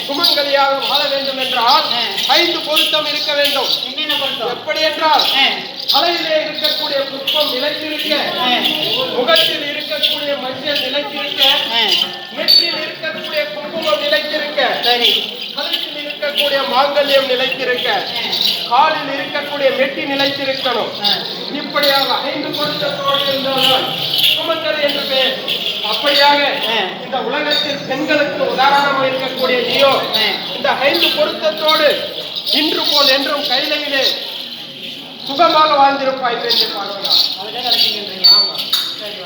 சுமங்கலியாக வாழ வேண்டும் என்றால் 5 பொருத்தம் இருக்க வேண்டும். எப்படி என்றால் தலையிலே இருக்கக்கூடிய புஷ்பம் நிலைத்திருக்க, முகத்தில் இருக்கக்கூடிய மஞ்சள் நிலைத்திருக்க, நெற்றியில் இருக்கக்கூடிய குங்குமம் நிலைத்திருக்க, கழுத்தில் இருக்கக்கூடிய மாங்கல்யம் நிலைத்திருக்க, காலில் இருக்கக்கூடிய மெட்டி நிலைத்திருக்கணும். இப்படியாக 5 பொருத்தத்தோடு இருந்தால்தான் சுமங்கலி என்று பெயர். அப்படியாக இந்த உலகத்தில் பெண்களுக்கு உதாரணமாக இருக்கக்கூடிய நீயோ இந்த 5 பொருத்தத்தோடு இன்று போல் என்றும் கைலையிலே சுகமாக வாழ்ந்திருப்பாய் என்று பார்க்கலாம். ஆமா, சரி.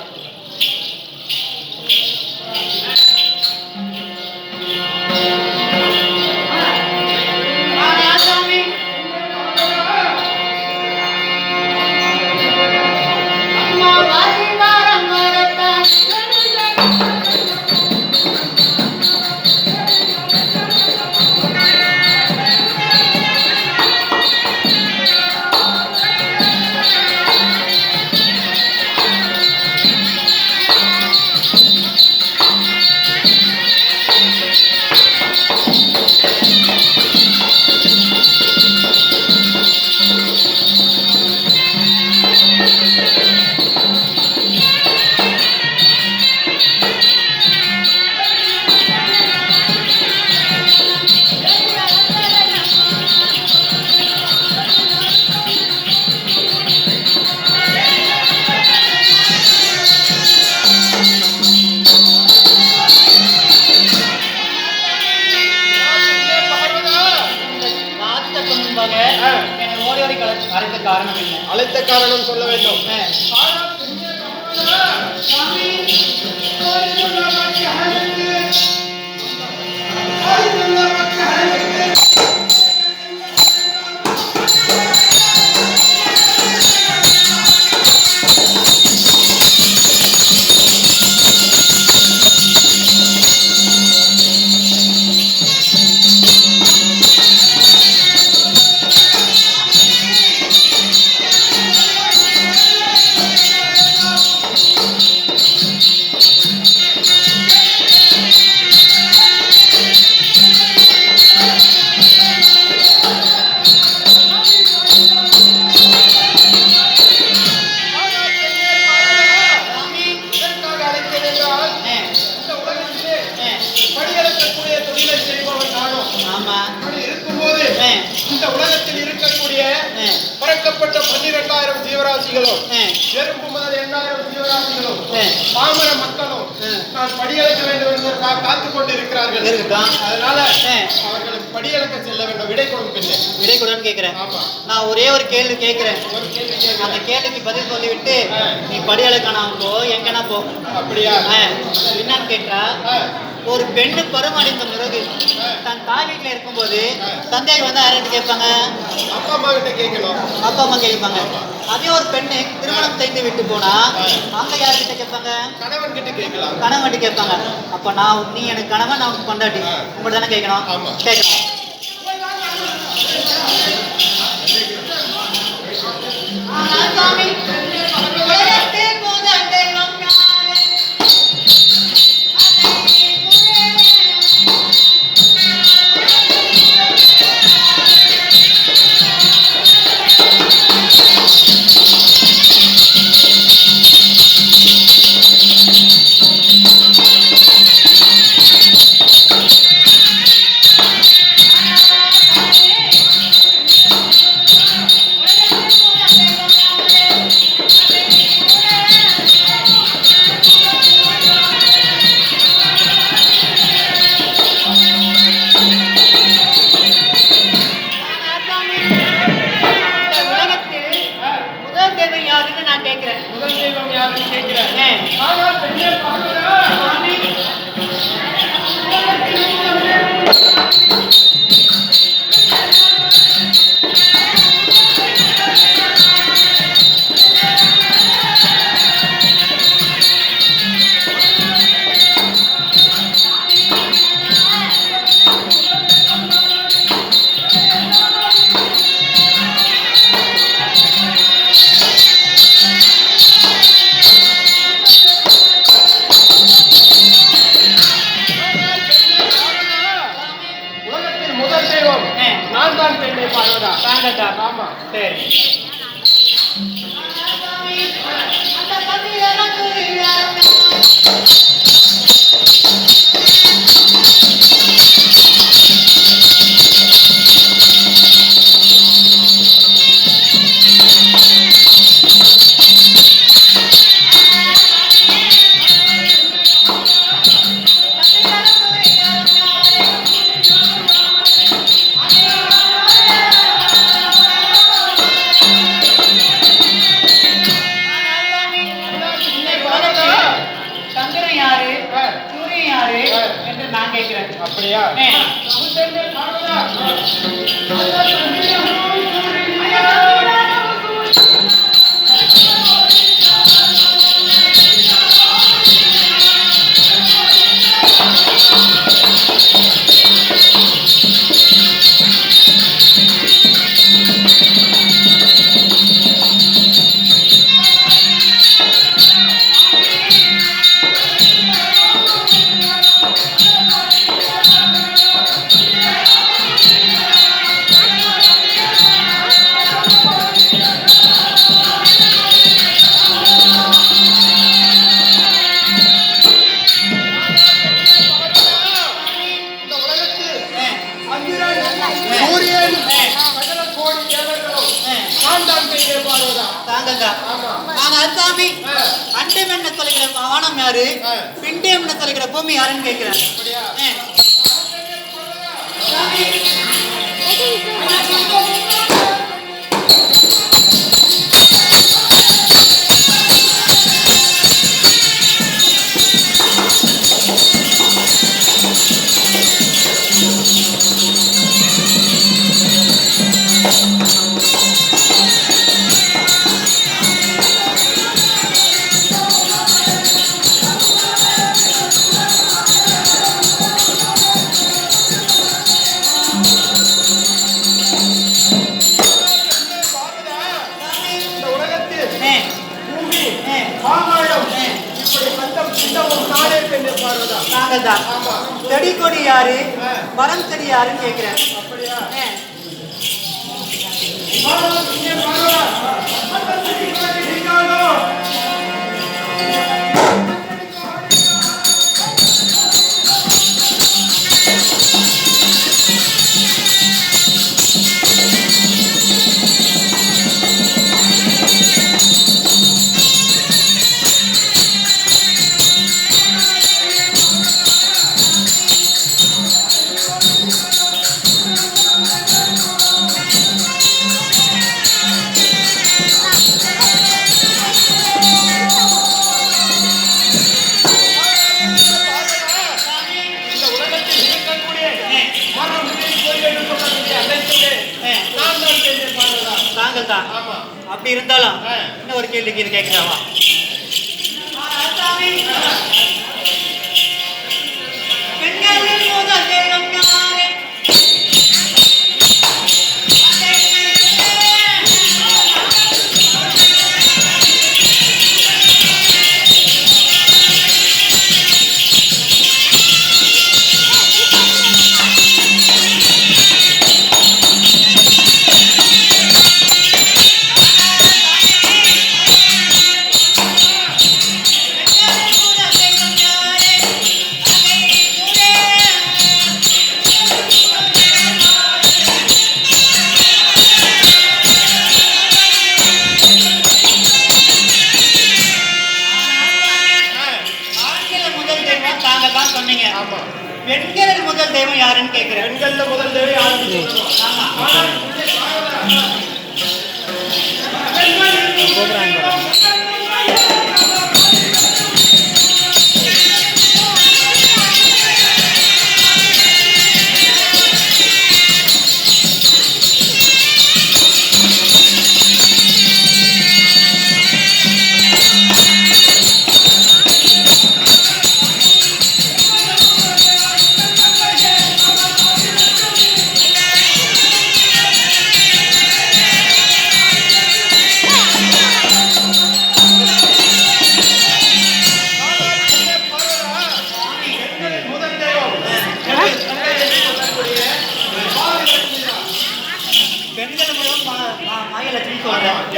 அழைத்த காரணம் சொல்ல வேண்டும். இந்த உலகத்தில் இருக்கக்கூடிய பறக்கப்பட்ட 12,000 ஜீவராசிகளும் எறும்பு முதல் 8,000 ஜீவராசிகளும் பாமர மக்களும் நான் படியளக்க வேண்டும் என்பதற்காக காத்துக் கொண்டு இருக்கிறார்கள். அதனால அவர்களுக்கு படியளக்க செல்ல வேண்டும். விடை கொடுப்பில்லை. விடை கொடுன்னு கேட்கிறேன். நான் ஒரே ஒரு கேள்வி கேட்கிறேன். அந்த கேள்விக்கு பதில் சொல்லிவிட்டு நீ படியளக்கான போ, எங்கன்னா போ. அப்படியா? என்னன்னு கேட்டா, ஒரு பெண்ணு பருவமடைந்த பிறகு தன் தாய் வீட்டில் இருக்கும்போது தந்தைக்கு வந்து யார்கிட்ட கேட்பாங்க? அப்பா அம்மா கிட்ட கேட்கணும். அப்பா அம்மா கேட்பாங்க. அதே ஒரு பெண்ணு திருமணம் செய்து விட்டு போனா அவங்க யார்கிட்ட கேட்பாங்க? கணவன் கிட்ட கேட்கலாம். கணவன் கிட்ட கேட்பாங்க. அப்ப நீ எனக்கு கணவன், நான் உனக்கு பொண்டாட்டி, உங்கள்ட்ட தானே கேட்கணும். கேட்கணும். முதல் தெய்வம் யாருன்னு கேட்கிறேன். நான் தான் பெண்ணை பார்வதா. ஆமா, சரி. அப்படியா? அண்டமென்ன தொலைக்கிற வானம் யாரு, பிண்டேம்னு தொலைக்கிற பூமி யாருன்னு கேட்கிறேன். பார்வதா? நாங்கள் தான். ஆமா. செடி கொடி யாரு, மரம் செடி யாருன்னு கேட்கிறேன். அப்படியா? பார்வதா, இங்கே பார்வதா. அந்த செடி கொடி நீங்களோ? அப்படி இருந்தாலும் இன்னும் ஒரு கேள்வி கேட்கிறாவா? பெண்களில் முதல் தெய்வம் யாருன்னு கேட்கிறேன். பெண்கள்ல முதல் தெய்வம் யாருன்னு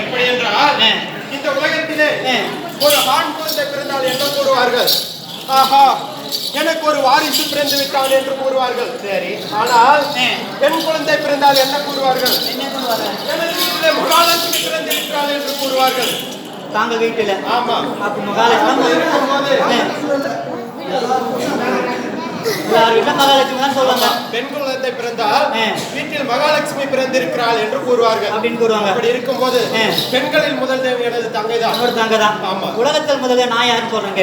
எப்படி என்றால் இந்த உலகத்திலே ஒரு ஆண் குழந்தை பிறந்தால் என்ன கூறுவார்கள்? ஆஹா, எனக்கு ஒரு வாரிசு பிறந்து விட்டான் என்று கூறுவார்கள். சரி, ஆனால் பெண் குழந்தை பிறந்தால் என்ன கூறுவார்கள்? எனது வீட்டிலே மகாலட்சுமி பிறந்து விட்டாள் என்று கூறுவார்கள். தாங்க வீட்டில்? ஆமா. அப்ப மகாலட்சுமி இருக்கும்போது மகாலட்சுமி தான் சொல்லுவாங்க. பெண் குழந்தை பிறந்தால் வீட்டில் மகாலட்சுமி பிறந்திருக்கிறாள் என்று கூறுவார்கள் அப்படின்னு கூறுவாங்க. அப்படி இருக்கும்போது பெண்களில் முதல் தேவை எனது தங்கை தான். ஒரு தங்கை தான். ஆமா. உலகத்தில் முதல்ல நான் யாருன்னு சொல்றேன்.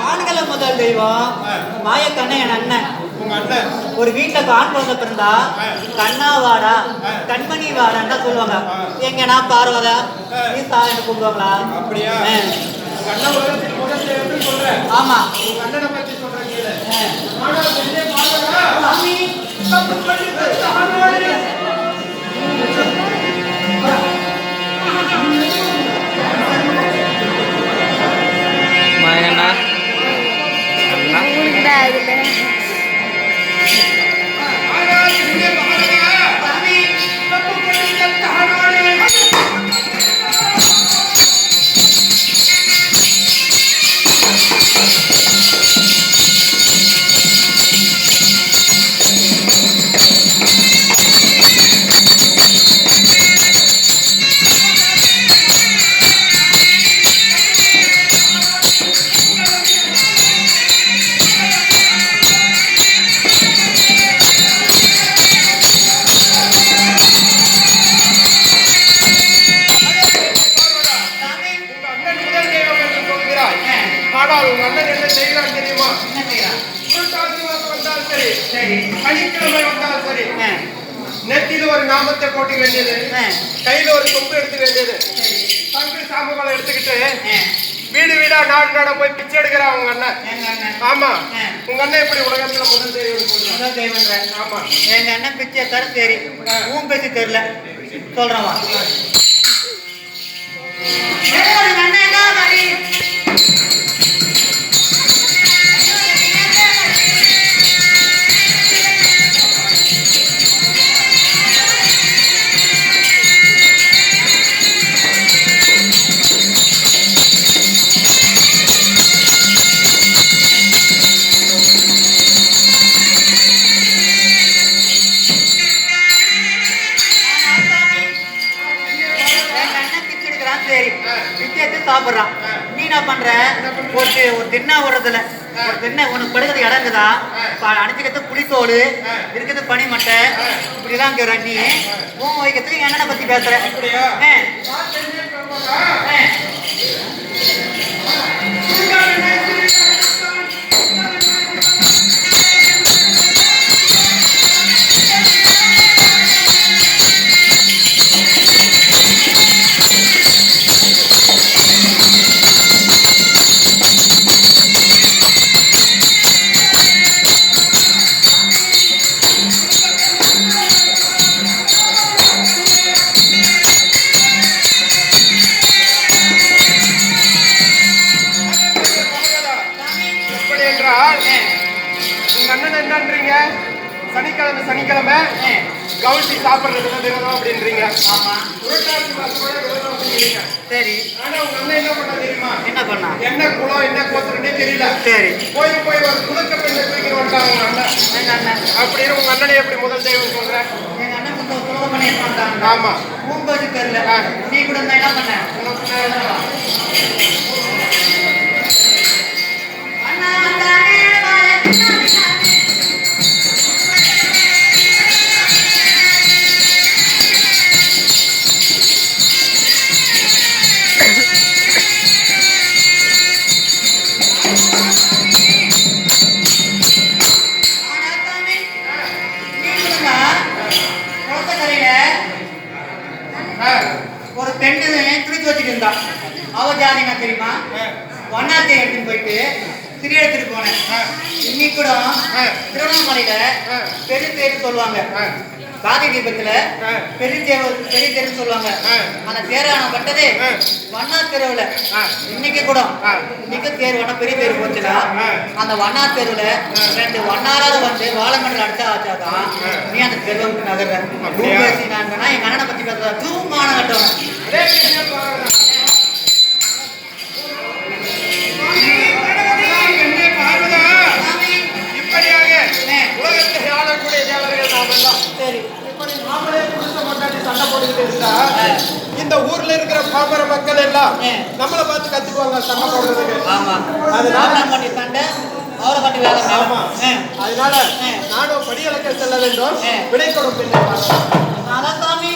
ஆண்கள முதல் தெய்வம் மாயக்கண்ண என் அண்ணன். ஒரு வீட்டுல ஆண் குழந்தை பிறந்தா கண்ணா வாடா, கண்மணி வாடான்னு தான் சொல்லுவாங்க. எங்கன்னா பார்வதா ஈசா என்று கூப்பிடுவாங்களா? அப்படியா? ஆமா. ஆனால் உங்க அண்ணன் என்ன செய்யறான் தெரியுமா? என்ன செய்யறான்? புரட்டாசி மாசம் வந்தால் சரி, சரி, சனிக்கிழமை வந்தால் சரி, நெத்தியில ஒரு நாமத்தை போட்டு வேண்டியது, கையில ஒரு கொம்பு எடுத்து வேண்டியது, சங்கு சாம்பலை எடுத்துக்கிட்டு வீடு வீடா நாடு நாட போய் பிச்சை எடுக்கிறான் உங்க அண்ணன். ஆமா, உங்க அண்ணன் எப்படி உலகத்துல முதல் தெய்வம்? ஆமா, எங்க அண்ணன் பிச்சை தர சரி, ஊன் பேசி தெரியல சொல்றவா சாப்பிடுறான். நீ என்ன பண்ற? ஒரு தின்னா ஓடுறதுல ஒரு தின்ன உனக்கு படுக்கிறது இடம் இருக்குதா? அணைச்சிக்கிறது புளித்தோடு இருக்கிறது பனி மட்டை இப்படிதான் இருக்கிற நீ ஊன் வைக்கிறதுக்கு என்னென்ன பத்தி பேசுற? சனிக்கிழமை சனிக்கிழமை கவுசி சாப்பிடுறது விரதம் அப்படின்றீங்க. புரட்டாசி மாசம் கூட விரதம் அப்படிங்கிறீங்க. சரி, ஆனா உங்க அண்ணன் என்ன பண்ண தெரியுமா? என்ன பண்ணா? என்ன குளம் என்ன கோத்திரனே தெரியல. சரி, போய் ஒரு குலக்க பெண்ணை தூக்கி வந்துட்டாங்க உங்க அண்ணன். எங்க அண்ணன் அப்படின்னு உங்க அண்ணனை எப்படி முதல் தெய்வம் சொல்ற? எங்க அண்ணன் கொஞ்சம் குலக பண்ணி பண்ணிட்டாங்க. ஆமா, பூங்கோச்சு தெரியல. நீ கூட என்ன பண்ண? ஒரு பெண்ணு துணிச்சு வச்சுட்டு இருந்தா. அவ ஜாதி என்ன தெரியுமா? ஒன்னாத்தை எடுத்துட்டு போயிட்டு திரி எடுத்துட்டு போனேன். இன்னைக்கு கூட திருவண்ணாமலையில பெரிய தேர் சொல்லுவாங்க. காதி தீபத்துல பெரிய தேர்ன்னு சொல்லுவாங்க. அந்த தேரான பட்டது வண்ணா தெருவுல. இன்னைக்கு கூட இன்னைக்கு தேர் வண்ணா பெரிய தேர் போச்சுன்னா அந்த வண்ணா தெருவுல 2 வண்ணாராத வந்து வாழைமண்டல அடிச்சா ஆச்சாதான் நீ அந்த தெருவை விட்டு நகர்ற. நான் எங்க அண்ணனை பத்தி பேசுறா தூமான கட்டவன். உலகத்தை ஆளக்கூடிய தேவர்கள் நாம எல்லாம். சரி, இப்படி நாமளே புருஷ கொண்டாடி சண்டை போட்டுக்கிட்டு இருந்தா இந்த ஊர்ல இருக்கிற பாமர மக்கள் எல்லாம் நம்மளை பார்த்து கத்துக்குவாங்க சண்டை போடுறதுக்கு. அதனால சண்டை அவரை கட்டி வேலை. ஆமா, அதனால நானும் படியளக்க செல்ல வேண்டும். விடை கொடுப்பேன். சாமி